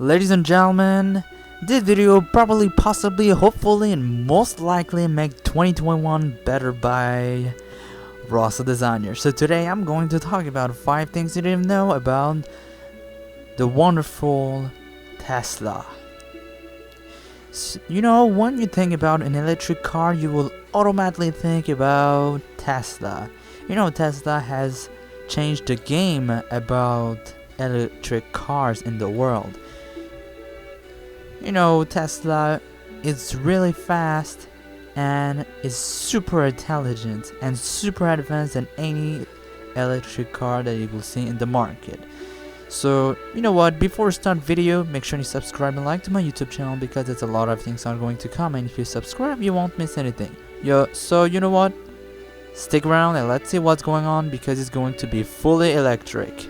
Ladies and gentlemen, this video probably, possibly, hopefully, and most likely make 2021 better by Roadster designer. So today I'm going to talk about 5 things you didn't know about the wonderful Tesla. You know, when you think about an electric car, you will automatically think about Tesla. You know, Tesla has changed the game about electric cars in the world. You know, Tesla is really fast and is super intelligent and super advanced than any electric car that you will see in the market. So, you know what, before we start video, make sure you subscribe and like to my YouTube channel because there's a lot of things are going to come, and if you subscribe, you won't miss anything. So you know what, stick around and let's see what's going on because it's going to be fully electric.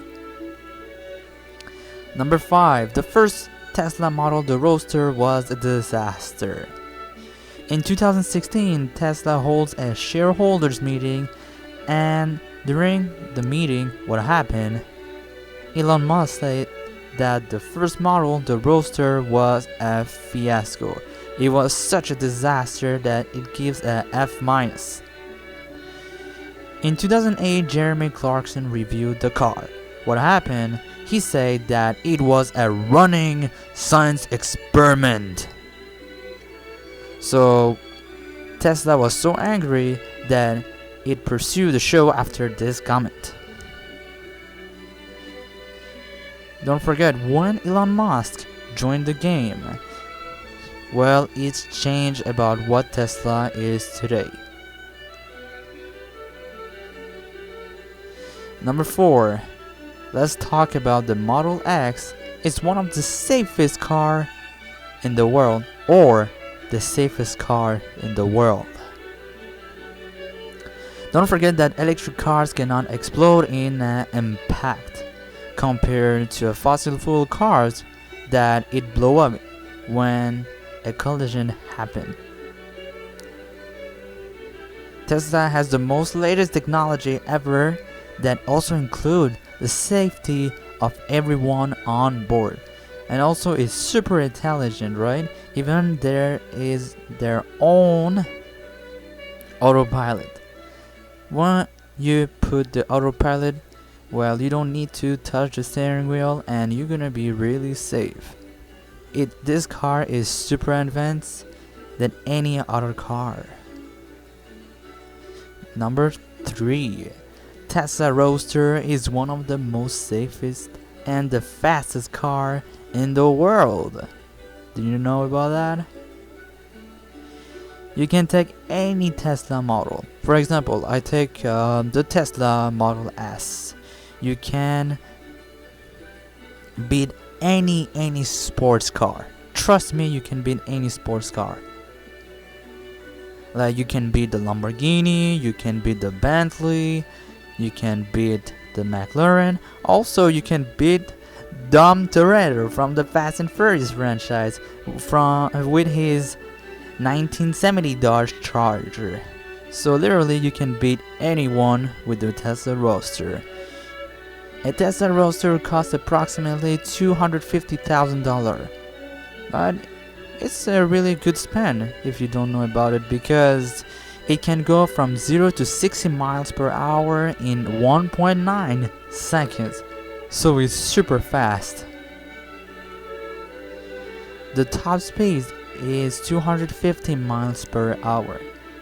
Number 5, the first Tesla model, the Roadster, was a disaster. In 2016, Tesla holds a shareholders meeting, and during the meeting, what happened? Elon Musk said that the first model, the Roadster, was a fiasco. It was such a disaster that it gives a F-. In 2008, Jeremy Clarkson reviewed the car. What happened? He said that it was a running science experiment. So Tesla was so angry that it pursued the show after this comment. Don't forget, when Elon Musk joined the game, well, it's changed about what Tesla is today. Number 4, let's talk about the Model X. It's one of the safest car in the world, or the safest car in the world. Don't forget that electric cars cannot explode in impact compared to fossil fuel cars that it blow up when a collision happens. Tesla has the most latest technology ever that also include the safety of everyone on board, and also is super intelligent, right? Even there is their own autopilot. When you put the autopilot, well, you don't need to touch the steering wheel and you're gonna be really safe. This car is super advanced than any other car. Number 3, Tesla Roadster is one of the most safest and the fastest car in the world. Do you know about that? You can take any Tesla model. For example, I take the Tesla Model S. You can beat any sports car. Trust me, you can beat any sports car. Like, you can beat the Lamborghini, you can beat the Bentley, you can beat the McLaren. Also, you can beat Dom Toretto from the Fast and Furious franchise with his 1970 Dodge Charger. So literally, you can beat anyone with the Tesla Roadster. A Tesla Roadster costs approximately $250,000, but it's a really good spend if you don't know about it, because it can go from 0 to 60 miles per hour in 1.9 seconds, so it's super fast. The top speed is 250 miles per hour,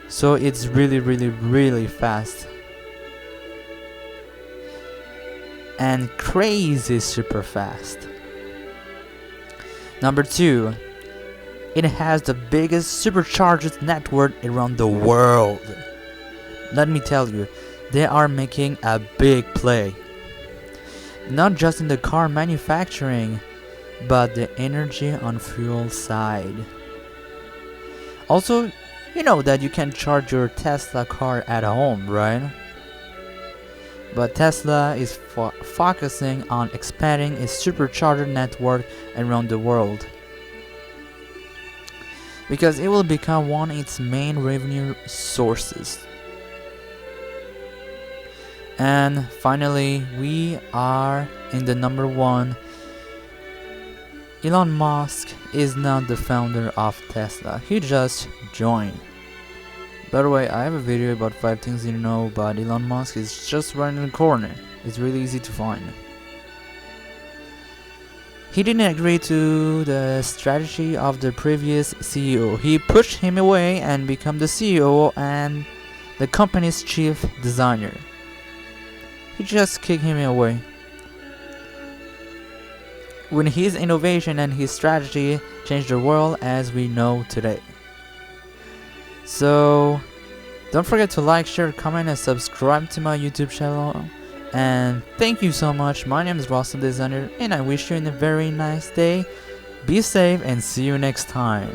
so it's really fast. And crazy super fast. Number 2, it has the biggest supercharged network around the world. Let me tell you, they are making a big play. Not just in the car manufacturing, but the energy on fuel side. Also, you know that you can charge your Tesla car at home, right? But Tesla is focusing on expanding its supercharger network around the world, because it will become one of its main revenue sources. And finally, we are in the number 1 Elon Musk is not the founder of Tesla, he just joined. By the way, I have a video about 5 things you know about Elon Musk. It's just right in the corner. It's really easy to find. He didn't agree to the strategy of the previous CEO. He pushed him away and became the CEO and the company's chief designer. He just kicked him away. When his innovation and his strategy changed the world as we know today. So, don't forget to like, share, comment, and subscribe to my YouTube channel. And thank you so much. My name is Roadster Designer, and I wish you a very nice day. Be safe and see you next time.